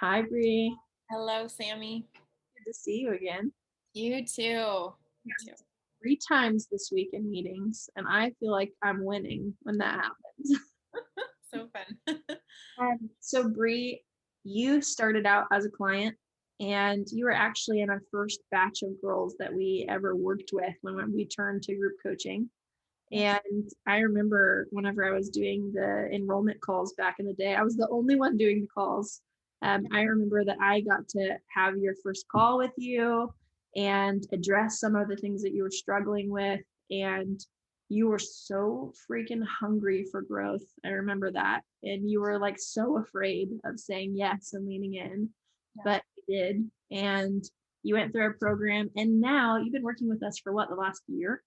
Hi, Bree. Hello, Sammy. Good to see you again. You too. You too. Yes. 3 times this week in meetings, and I feel like I'm winning when that happens. So fun. So, Bree, you started out as a client, and you were actually in our first batch of girls that we ever worked with when we turned to group coaching. Yes. And I remember whenever I was doing the enrollment calls back in the day, I was the only one doing the calls. I remember that I got to have your first call with you and address some of the things that you were struggling with. And you were so freaking hungry for growth. I remember that. And you were like so afraid of saying yes and leaning in, Yeah. but you did. And you went through our program. And now you've been working with us for what, the last year?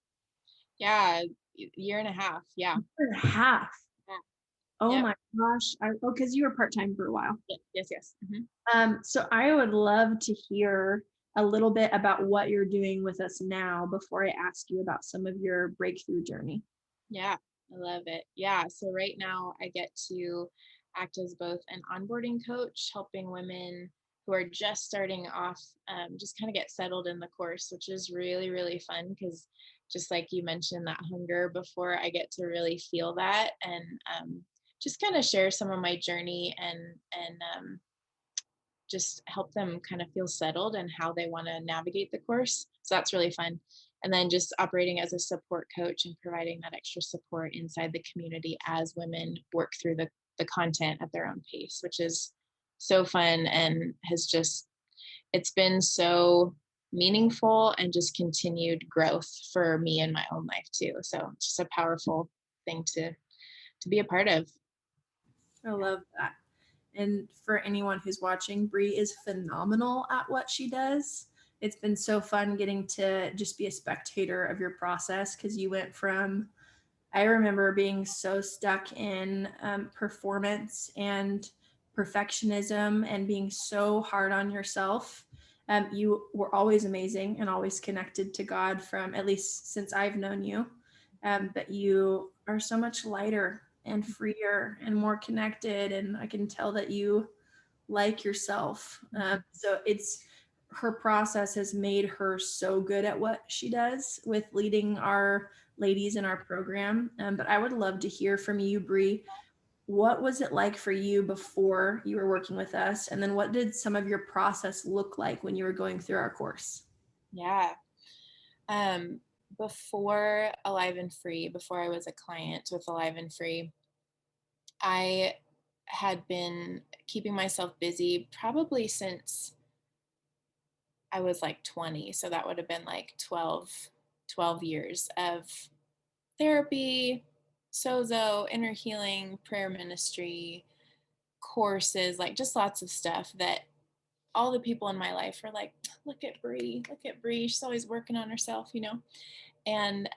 Yeah. Year and a half. Yeah. Year and a half. Yeah. Oh Yep. my gosh. Because you were part-time for a while. Yes. Yes. So I would love to hear a little bit about what you're doing with us now before I ask you about some of your breakthrough journey. Yeah. I love it. Yeah. So right now I get to act as both an onboarding coach, helping women who are just starting off, just kind of get settled in the course, which is really, really fun because just like you mentioned, that hunger before I get to really feel that and just kind of share some of my journey and just help them kind of feel settled and how they want to navigate the course. So that's really fun. And then just operating as a support coach and providing that extra support inside the community as women work through the content at their own pace, which is so fun and has just, it's been so meaningful and just continued growth for me in my own life too. So it's just a powerful thing to be a part of. I love that. And for anyone who's watching, Brie is phenomenal at what she does. It's been so fun getting to just be a spectator of your process because you went from, I remember being so stuck in performance and perfectionism and being so hard on yourself. You were always amazing and always connected to God from at least since I've known you. But you are so much lighter and freer and more connected. And I can tell that you like yourself. So it's her process has made her so good at what she does with leading our ladies in our program. But I would love to hear from you, Bree. What was it like for you before you were working with us? And then what did some of your process look like when you were going through our course? Yeah. Um, Before Alive and Free, before I was a client with Alive and Free, I had been keeping myself busy probably since I was like 20. So that would have been like 12 years of therapy, sozo, inner healing, prayer ministry, courses, like just lots of stuff that all the people in my life are like, look at Bree, she's always working on herself, you know? And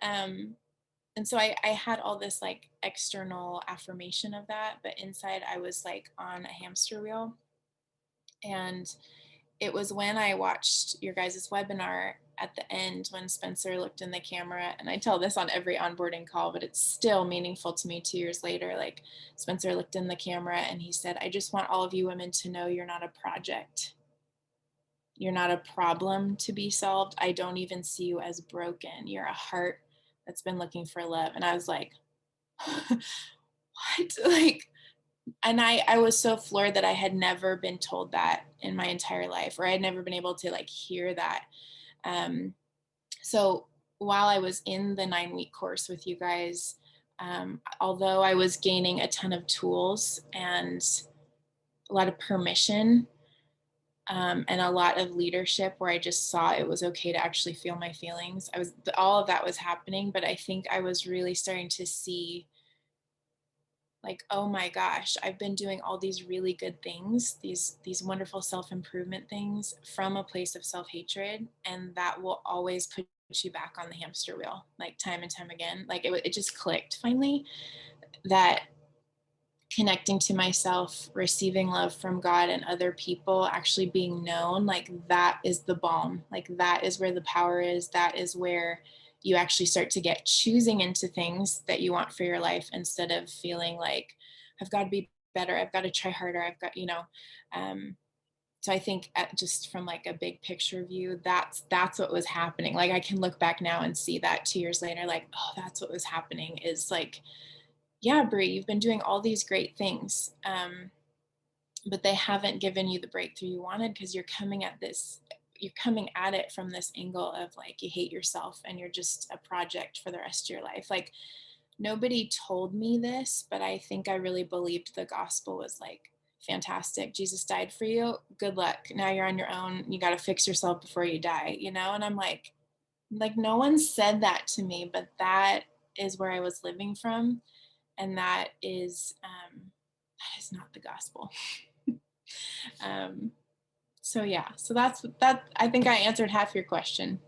and so I had all this like external affirmation of that, but inside I was like on a hamster wheel. And it was when I watched your guys' webinar at the end when Spencer looked in the camera, and I tell this on every onboarding call, but it's still meaningful to me 2 years later. Like Spencer looked in the camera and he said, I just want all of you women to know you're not a project. You're not a problem to be solved. I don't even see you as broken. You're a heart that's been looking for love. And I was like, what? Like, and I was so floored that I had never been told that in my entire life, or I had never been able to like hear that. Um, so while I was in the 9-week course with you guys, although I was gaining a ton of tools and a lot of permission, and a lot of leadership where I just saw it was okay to actually feel my feelings. All of that was happening, but I think I was really starting to see like, oh my gosh, I've been doing all these really good things, these wonderful self-improvement things from a place of self-hatred, and that will always put you back on the hamster wheel, like time and time again. Like it just clicked finally that connecting to myself, receiving love from God and other people, actually being known, like that is the balm. Like that is where the power is. That is where you actually start to get choosing into things that you want for your life instead of feeling like I've got to be better. I've got to try harder. I've got, you know, so I think just from like a big picture view, that's what was happening. Like I can look back now and see that 2 years later, like, oh, that's what was happening is like, yeah, Brie, you've been doing all these great things. But they haven't given you the breakthrough you wanted because you're coming at it from this angle of like you hate yourself and you're just a project for the rest of your life. Like nobody told me this, but I think I really believed the gospel was like, fantastic, Jesus died for you, good luck, now you're on your own, you got to fix yourself before you die, you know. And I'm like no one said that to me, but that is where I was living from, and that is not the gospel. um so yeah, so that's that. I think I answered half your question.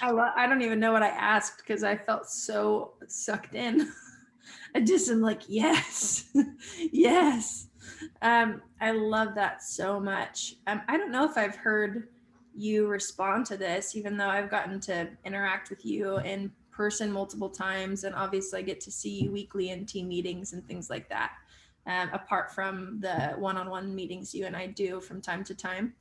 I don't even know what I asked because I felt so sucked in. I just am like, yes, yes. I love that so much. I don't know if I've heard you respond to this, even though I've gotten to interact with you in person multiple times, and obviously I get to see you weekly in team meetings and things like that. Apart from the one-on-one meetings you and I do from time to time.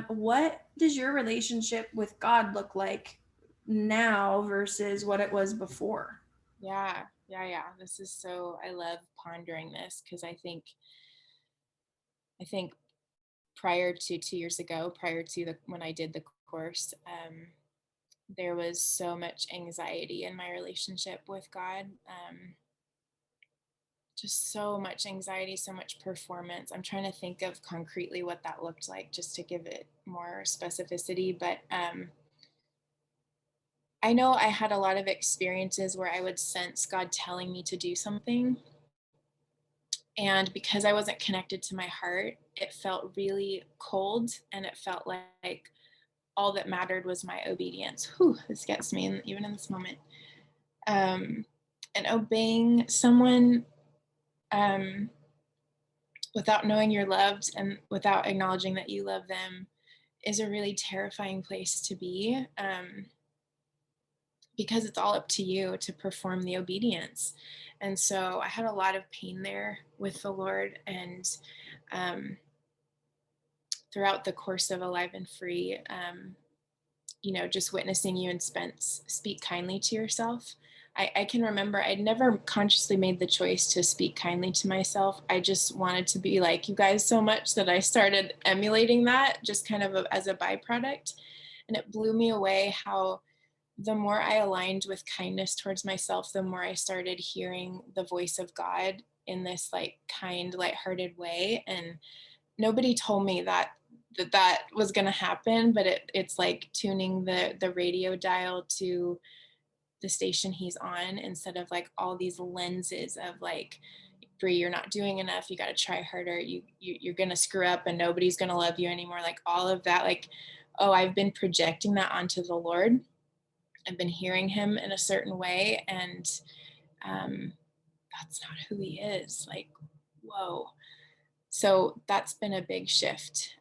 What does your relationship with God look like now versus what it was before? Yeah, this is so, I love pondering this because I think prior to 2 years ago, prior to when I did the course, there was so much anxiety in my relationship with God. Just so much anxiety, so much performance. I'm trying to think of concretely what that looked like just to give it more specificity. But I know I had a lot of experiences where I would sense God telling me to do something. And because I wasn't connected to my heart, it felt really cold, and it felt like all that mattered was my obedience. Whew, this gets me even in this moment. Um, and obeying someone um, without knowing you're loved and without acknowledging that you love them is a really terrifying place to be, because it's all up to you to perform the obedience. And so I had a lot of pain there with the Lord. And throughout the course of Alive and Free, just witnessing you and Spence speak kindly to yourself. I can remember I'd never consciously made the choice to speak kindly to myself. I just wanted to be like you guys so much that I started emulating that just kind of as a byproduct. And it blew me away how the more I aligned with kindness towards myself, the more I started hearing the voice of God in this like kind, lighthearted way. And nobody told me that was going to happen, but it's like tuning the radio dial to the station he's on instead of like all these lenses of like, Brie, you're not doing enough, you got to try harder, you're going to screw up and nobody's going to love you anymore, like all of that. Like, oh, I've been projecting that onto the Lord. I've been hearing him in a certain way, and that's not who he is. Like, whoa. So that's been a big shift.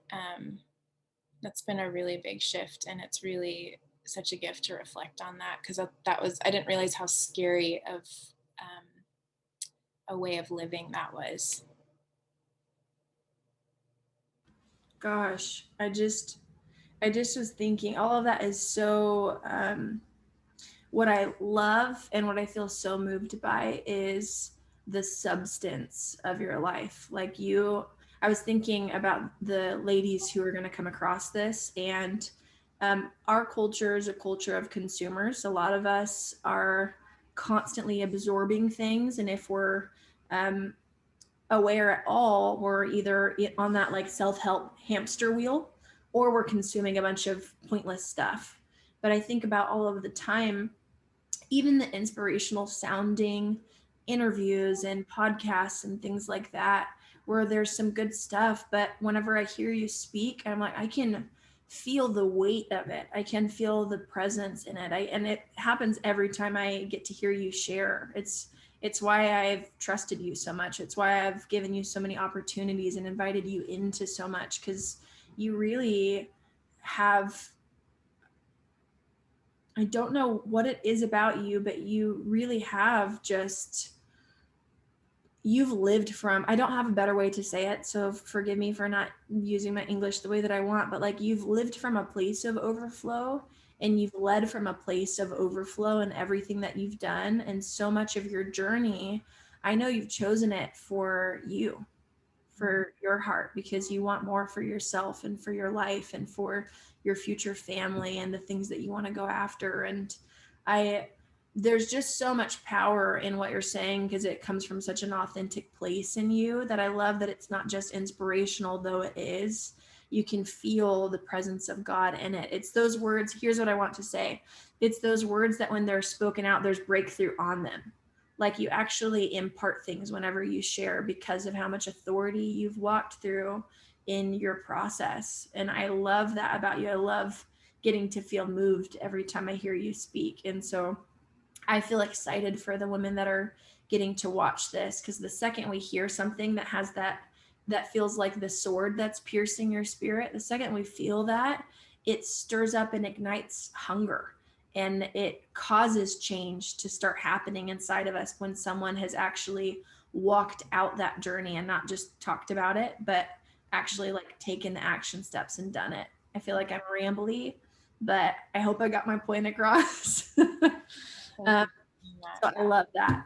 That's been a really big shift, and it's really such a gift to reflect on that, because that was, I didn't realize how scary of a way of living that was. Gosh, I just was thinking all of that is so what I love and what I feel so moved by is the substance of your life. Like I was thinking about the ladies who are going to come across this, and our culture is a culture of consumers. A lot of us are constantly absorbing things, and if we're um, aware at all, we're either on that like self-help hamster wheel, or we're consuming a bunch of pointless stuff. But I think about all of the time, even the inspirational sounding interviews and podcasts and things like that, where there's some good stuff, but whenever I hear you speak, I'm like, I can feel the weight of it, I can feel the presence in it. And it happens every time I get to hear you share. It's why I've trusted you so much. It's why I've given you so many opportunities and invited you into so much, because you really have, I don't know what it is about you, but you really have just you've lived from, I don't have a better way to say it, so forgive me for not using my English the way that I want, but like you've lived from a place of overflow and you've led from a place of overflow in everything that you've done. And so much of your journey, I know you've chosen it for you, for your heart, because you want more for yourself and for your life and for your future family and the things that you want to go after. And I there's just so much power in what you're saying because it comes from such an authentic place in you, that I love that it's not just inspirational, though it is. You can feel the presence of God in it. It's those words. Here's what I want to say. It's those words that when they're spoken out, there's breakthrough on them. Like you actually impart things whenever you share because of how much authority you've walked through in your process. And I love that about you. I love getting to feel moved every time I hear you speak. And so I feel excited for the women that are getting to watch this, because the second we hear something that has that feels like the sword that's piercing your spirit, the second we feel that, it stirs up and ignites hunger, and it causes change to start happening inside of us when someone has actually walked out that journey and not just talked about it, but actually like taken the action steps and done it. I feel like I'm rambly, but I hope I got my point across. Thank um, you for doing that. so I Yeah. love that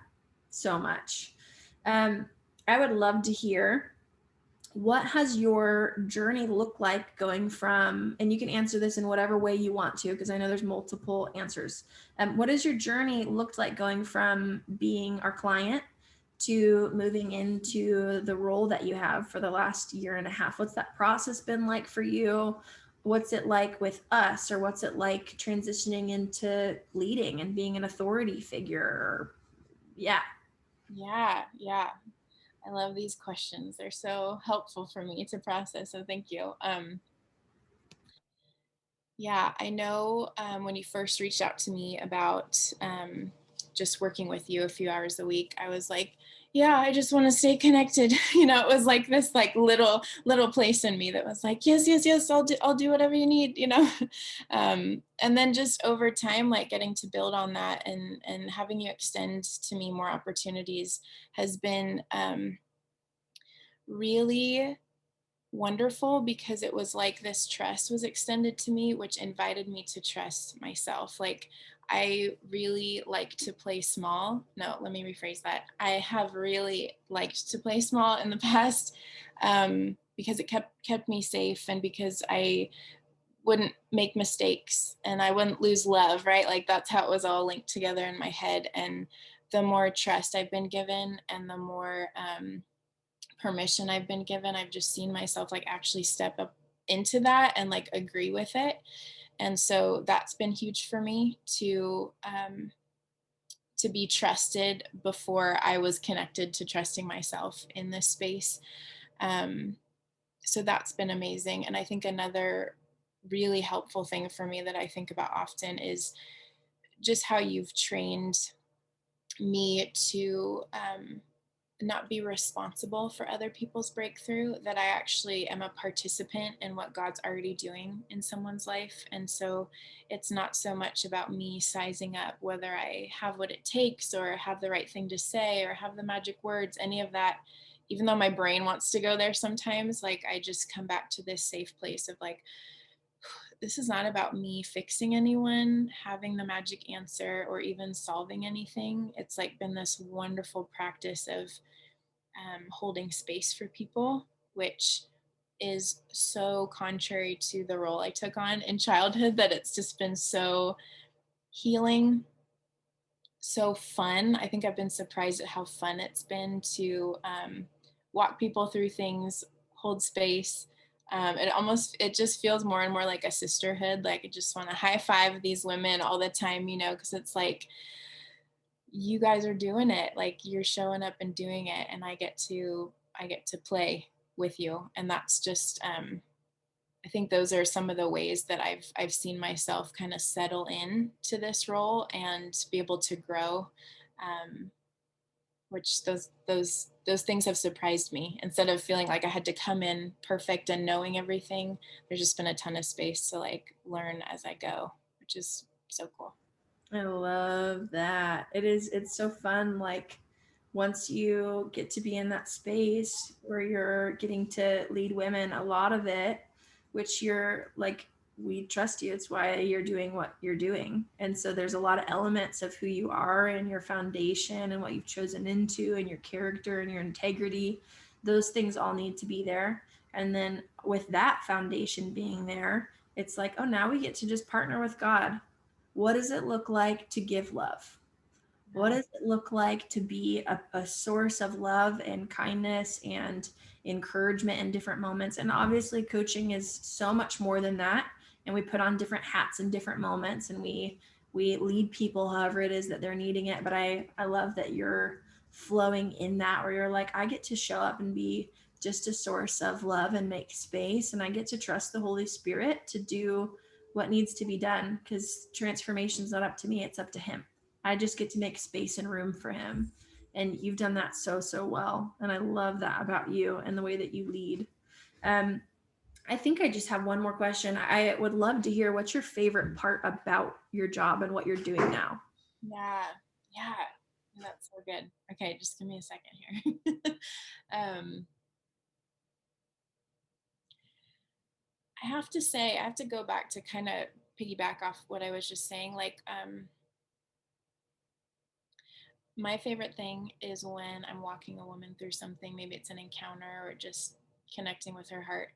so much. Um, I would love to hear, what has your journey looked like going from, and you can answer this in whatever way you want to, because I know there's multiple answers. What has your journey looked like going from being our client to moving into the role that you have for the last year and a half? What's that process been like for you? What's it like with us, or what's it like transitioning into leading and being an authority figure? Or, yeah. Yeah. Yeah. I love these questions. They're so helpful for me to process. So thank you. Yeah, I know when you first reached out to me about just working with you a few hours a week, I was like, yeah, I just want to stay connected. It was like this like little place in me that was like, yes, yes, yes, I'll do whatever you need. And then just over time, like getting to build on that and having you extend to me more opportunities has been really wonderful, because it was like this trust was extended to me, which invited me to trust myself. Like, I really like to play small. No, let me rephrase that. I have really liked to play small in the past, because it kept me safe, and because I wouldn't make mistakes and I wouldn't lose love, right? Like that's how it was all linked together in my head. And the more trust I've been given, and the more permission I've been given, I've just seen myself like actually step up into that and like agree with it. And so that's been huge for me to be trusted before I was connected to trusting myself in this space. Um, so that's been amazing. And I think another really helpful thing for me that I think about often is just how you've trained me to not be responsible for other people's breakthrough, that I actually am a participant in what God's already doing in someone's life. And so it's not so much about me sizing up whether I have what it takes or have the right thing to say or have the magic words, any of that. Even though my brain wants to go there sometimes, like I just come back to this safe place of like, this is not about me fixing anyone, having the magic answer, or even solving anything. It's like been this wonderful practice of holding space for people, which is so contrary to the role I took on in childhood, that it's just been so healing, so fun. I think I've been surprised at how fun it's been to walk people through things, hold space. It just feels more and more like a sisterhood. Like I just want to high five these women all the time, because it's like, you guys are doing it, like you're showing up and doing it, and I get to play with you. And that's just I think those are some of the ways that I've seen myself kind of settle in to this role and be able to grow, which those things have surprised me. Instead of feeling like I had to come in perfect and knowing everything, there's just been a ton of space to like learn as I go, which is so cool. I love that. It's so fun, like once you get to be in that space where you're getting to lead women, a lot of it, which you're like, we trust you. It's why you're doing what you're doing. And so there's a lot of elements of who you are and your foundation and what you've chosen into and your character and your integrity. Those things all need to be there. And then with that foundation being there, it's like, oh, now we get to just partner with God. What does it look like to give love? What Yeah. does it look like to be a source of love and kindness and encouragement in different moments? And obviously, coaching is so much more than that. And we put on different hats in different moments, and we lead people however it is that they're needing it. But I love that you're flowing in that, where you're like, I get to show up and be just a source of love and make space, and I get to trust the Holy Spirit to do what needs to be done, because transformation is not up to me, it's up to Him. I just get to make space and room for Him. And you've done that so, so well. And I love that about you and the way that you lead. Um, I think I just have one more question. I would love to hear, what's your favorite part about your job and what you're doing now? Yeah. Yeah. That's so good. Okay, just give me a second here. um, I have to say, I have to go back to kind of piggyback off what I was just saying. Like, my favorite thing is when I'm walking a woman through something, maybe it's an encounter or just connecting with her heart.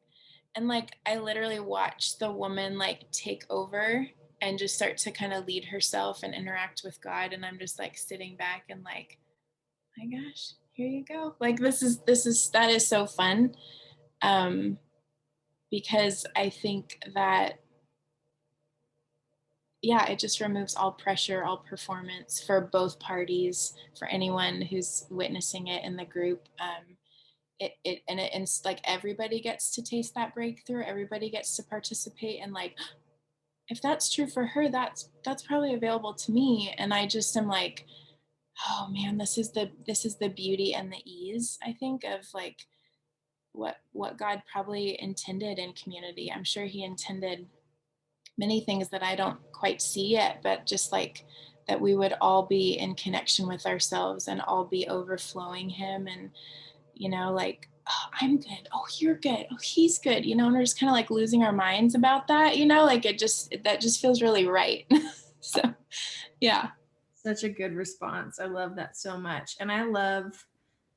And like, I literally watch the woman like take over and just start to kind of lead herself and interact with God. And I'm just like sitting back and like, my gosh, here you go. Like, that is so fun. Um, because I think that, yeah, it just removes all pressure, all performance for both parties, for anyone who's witnessing it in the group. And it's like everybody gets to taste that breakthrough. Everybody gets to participate, and like, if that's true for her, that's probably available to me. And I just am like, oh man, this is the beauty and the ease, I think, of like what God probably intended in community. I'm sure He intended many things that I don't quite see yet, but just like that we would all be in connection with ourselves and all be overflowing Him. And like, oh, I'm good, oh, you're good, oh, he's good, and we're just kind of like losing our minds about that, like that just feels really right. So yeah. Such a good response. I love that so much. And I love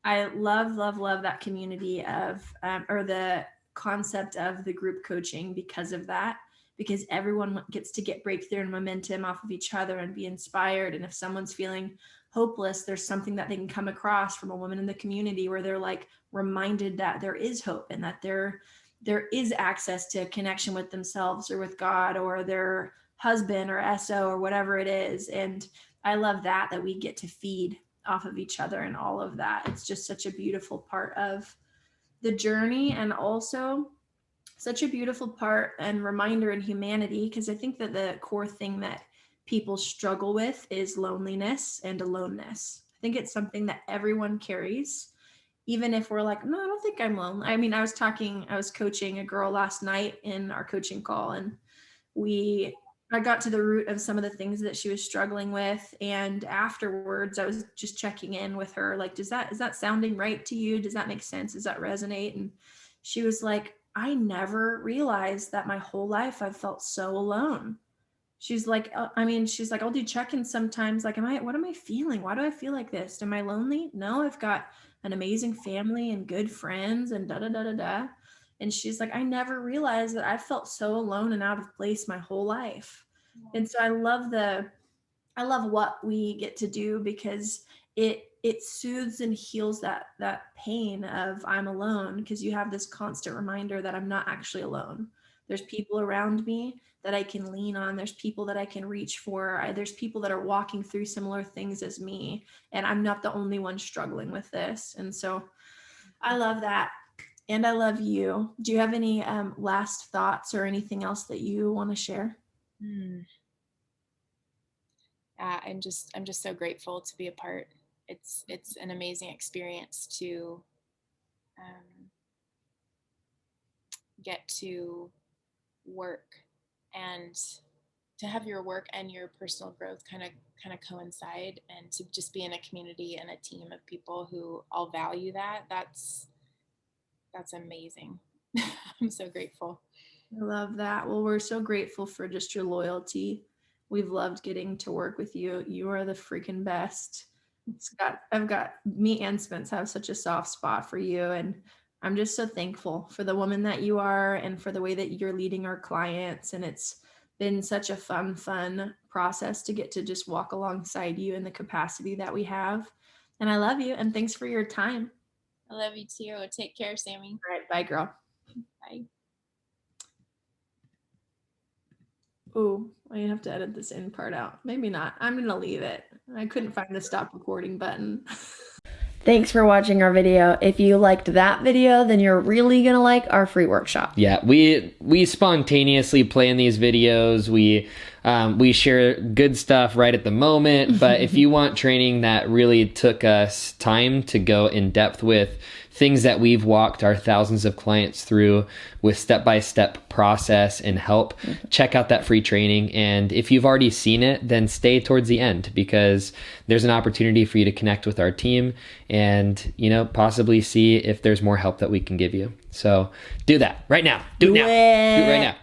that community of, or the concept of the group coaching because of that, because everyone gets to get breakthrough and momentum off of each other and be inspired. And if someone's feeling hopeless, there's something that they can come across from a woman in the community where they're like reminded that there is hope and that there is access to connection with themselves or with God or their husband or SO or whatever it is. And I love that we get to feed off of each other and all of that. It's just such a beautiful part of the journey, and also such a beautiful part and reminder in humanity, because I think that the core thing that people struggle with is loneliness and aloneness. I think it's something that everyone carries, even if we're like, no, I don't think I'm lonely. I mean, I was coaching a girl last night in our coaching call, and we I got to the root of some of the things that she was struggling with, and afterwards I was just checking in with her, like, is that sounding right to you? Does that make sense? Does that resonate? And she was like, I never realized that my whole life I've felt so alone. She's like, she's like, I'll do check-ins sometimes. Like, what am I feeling? Why do I feel like this? Am I lonely? No, I've got an amazing family and good friends and da da da da da. And she's like, I never realized that I felt so alone and out of place my whole life. And so I love what we get to do, because it soothes and heals that pain of I'm alone, because you have this constant reminder that I'm not actually alone. There's people around me that I can lean on. There's people that I can reach for. There's people that are walking through similar things as me, and I'm not the only one struggling with this. And so I love that. And I love you. Do you have any last thoughts or anything else that you want to share? Hmm. I'm just so grateful to be a part. It's an amazing experience to um, get to work and to have your work and your personal growth kind of coincide, and to just be in a community and a team of people who all value that, that's amazing. I'm so grateful. I love that. Well, we're so grateful for just your loyalty. We've loved getting to work with you. You are the freaking best. I've got me and Spence have such a soft spot for you. And I'm just so thankful for the woman that you are and for the way that you're leading our clients. And it's been such a fun process to get to just walk alongside you in the capacity that we have. And I love you. And thanks for your time. I love you too. Take care, Sammy. All right. Bye, girl. Bye. Oh, I have to edit this in part out. Maybe not. I'm going to leave it. I couldn't find the stop recording button. Thanks for watching our video. If you liked that video, then you're really going to like our free workshop. Yeah, we spontaneously plan these videos. We share good stuff right at the moment, but if you want training that really took us time to go in depth with, things that we've walked our thousands of clients through with step-by-step process and help, check out that free training. And if you've already seen it, then stay towards the end, because there's an opportunity for you to connect with our team and, possibly see if there's more help that we can give you. So do that right now. Do it now. Do it right now.